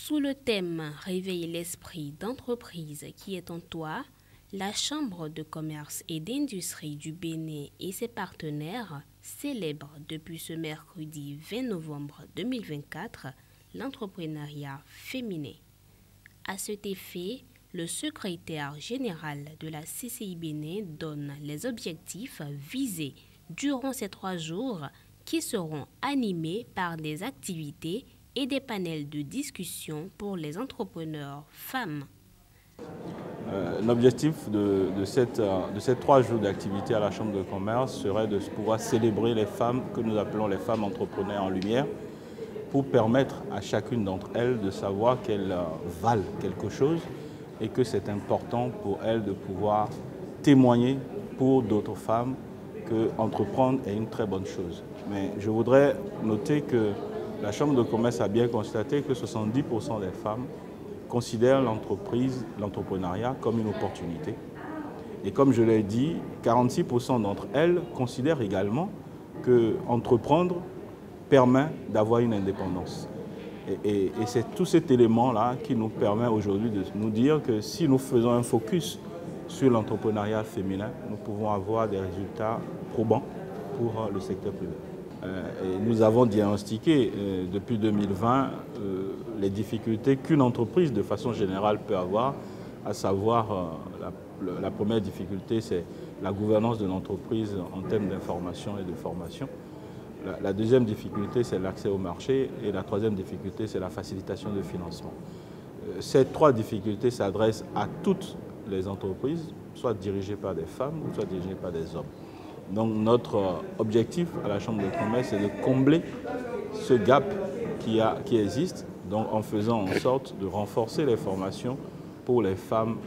Sous le thème « Réveiller l'esprit d'entreprise qui est en toi », la Chambre de commerce et d'industrie du Bénin et ses partenaires célèbrent depuis ce mercredi 20 novembre 2024 l'entrepreneuriat féminin. À cet effet, le secrétaire général de la CCI Bénin donne les objectifs visés durant ces 3 jours qui seront animés par des activités et des panels de discussion pour les entrepreneurs femmes. L'objectif de ces 3 jours d'activité à la Chambre de commerce serait de pouvoir célébrer les femmes que nous appelons les femmes entrepreneurs en lumière pour permettre à chacune d'entre elles de savoir qu'elles valent quelque chose et que c'est important pour elles de pouvoir témoigner pour d'autres femmes qu'entreprendre est une très bonne chose. Mais je voudrais noter que la Chambre de commerce a bien constaté que 70% des femmes considèrent l'entrepreneuriat comme une opportunité. Et comme je l'ai dit, 46% d'entre elles considèrent également qu'entreprendre permet d'avoir une indépendance. Et c'est tout cet élément-là qui nous permet aujourd'hui de nous dire que si nous faisons un focus sur l'entrepreneuriat féminin, nous pouvons avoir des résultats probants pour le secteur privé. Et nous avons diagnostiqué depuis 2020 les difficultés qu'une entreprise de façon générale peut avoir, à savoir la première difficulté, c'est la gouvernance de l'entreprise en termes d'information et de formation. La deuxième difficulté, c'est l'accès au marché et la troisième difficulté, c'est la facilitation de financement. Ces 3 difficultés s'adressent à toutes les entreprises, soit dirigées par des femmes ou soit dirigées par des hommes. Donc notre objectif à la Chambre de commerce, c'est de combler ce gap qui existe, donc en faisant en sorte de renforcer les formations pour les femmes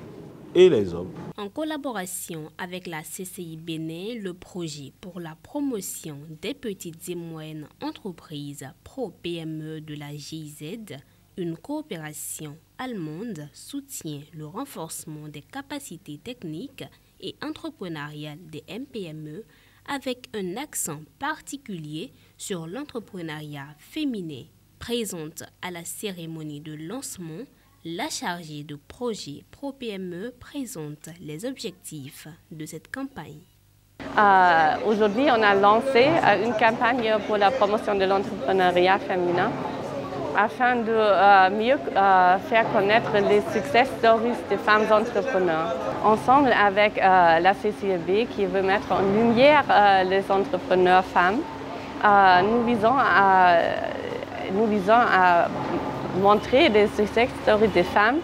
et les hommes. En collaboration avec la CCI Bénin, le projet pour la promotion des petites et moyennes entreprises pro-PME de la GIZ, une coopération allemande, soutient le renforcement des capacités techniques et entrepreneuriales des MPME avec un accent particulier sur l'entrepreneuriat féminin. Présente à la cérémonie de lancement, la chargée de projet pro-PME présente les objectifs de cette campagne. Aujourd'hui, on a lancé une campagne pour la promotion de l'entrepreneuriat féminin afin de mieux faire connaître les success stories des femmes entrepreneurs. Ensemble avec la CCIB qui veut mettre en lumière les entrepreneurs femmes, nous visons à montrer des success stories des femmes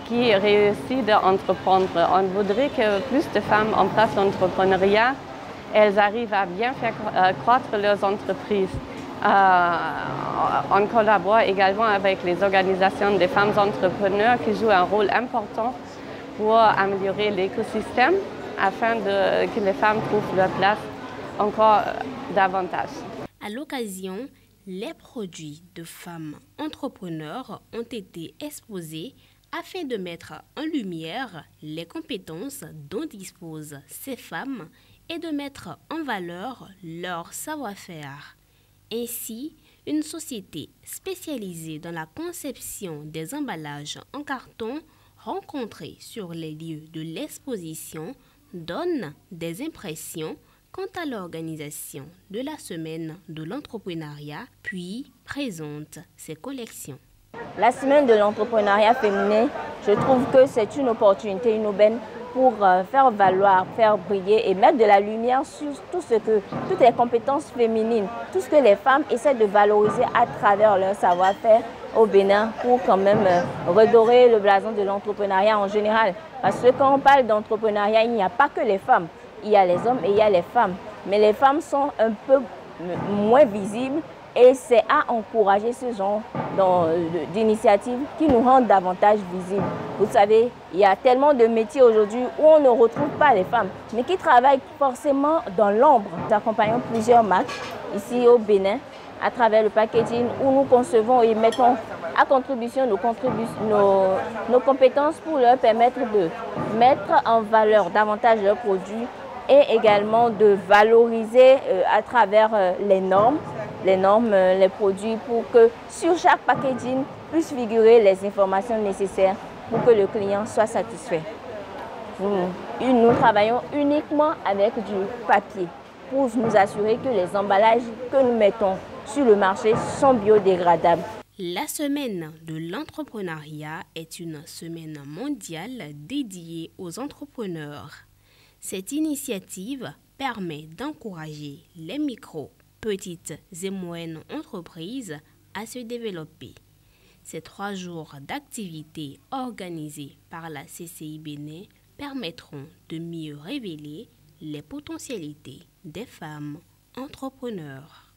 qui réussissent à entreprendre. On voudrait que plus de femmes embrassent l'entrepreneuriat, elles arrivent à bien faire croître leurs entreprises. On collabore également avec les organisations des femmes entrepreneurs qui jouent un rôle important pour améliorer l'écosystème afin que les femmes trouvent leur place encore davantage. À l'occasion, les produits de femmes entrepreneurs ont été exposés afin de mettre en lumière les compétences dont disposent ces femmes et de mettre en valeur leur savoir-faire. Ainsi, une société spécialisée dans la conception des emballages en carton rencontrée sur les lieux de l'exposition donne des impressions quant à l'organisation de la semaine de l'entrepreneuriat, puis présente ses collections. La semaine de l'entrepreneuriat féminin, je trouve que c'est une opportunité, une aubaine pour faire valoir, faire briller et mettre de la lumière sur toutes les compétences féminines, tout ce que les femmes essaient de valoriser à travers leur savoir-faire au Bénin pour quand même redorer le blason de l'entrepreneuriat en général. Parce que quand on parle d'entrepreneuriat, il n'y a pas que les femmes, il y a les hommes et il y a les femmes. Mais les femmes sont un peu moins visibles et c'est à encourager ce genre d'initiatives qui nous rendent davantage visibles. Vous savez, il y a tellement de métiers aujourd'hui où on ne retrouve pas les femmes, mais qui travaillent forcément dans l'ombre. Nous accompagnons plusieurs marques ici au Bénin à travers le packaging où nous concevons et mettons à contribution nos compétences pour leur permettre de mettre en valeur davantage leurs produits et également de valoriser à travers les normes, les produits pour que sur chaque packaging, puissent figurer les informations nécessaires pour que le client soit satisfait. Nous travaillons uniquement avec du papier pour nous assurer que les emballages que nous mettons sur le marché sont biodégradables. La semaine de l'entrepreneuriat est une semaine mondiale dédiée aux entrepreneurs. Cette initiative permet d'encourager les micro, petites et moyennes entreprises à se développer. Ces 3 jours d'activités organisées par la CCI Bénin permettront de mieux révéler les potentialités des femmes entrepreneurs.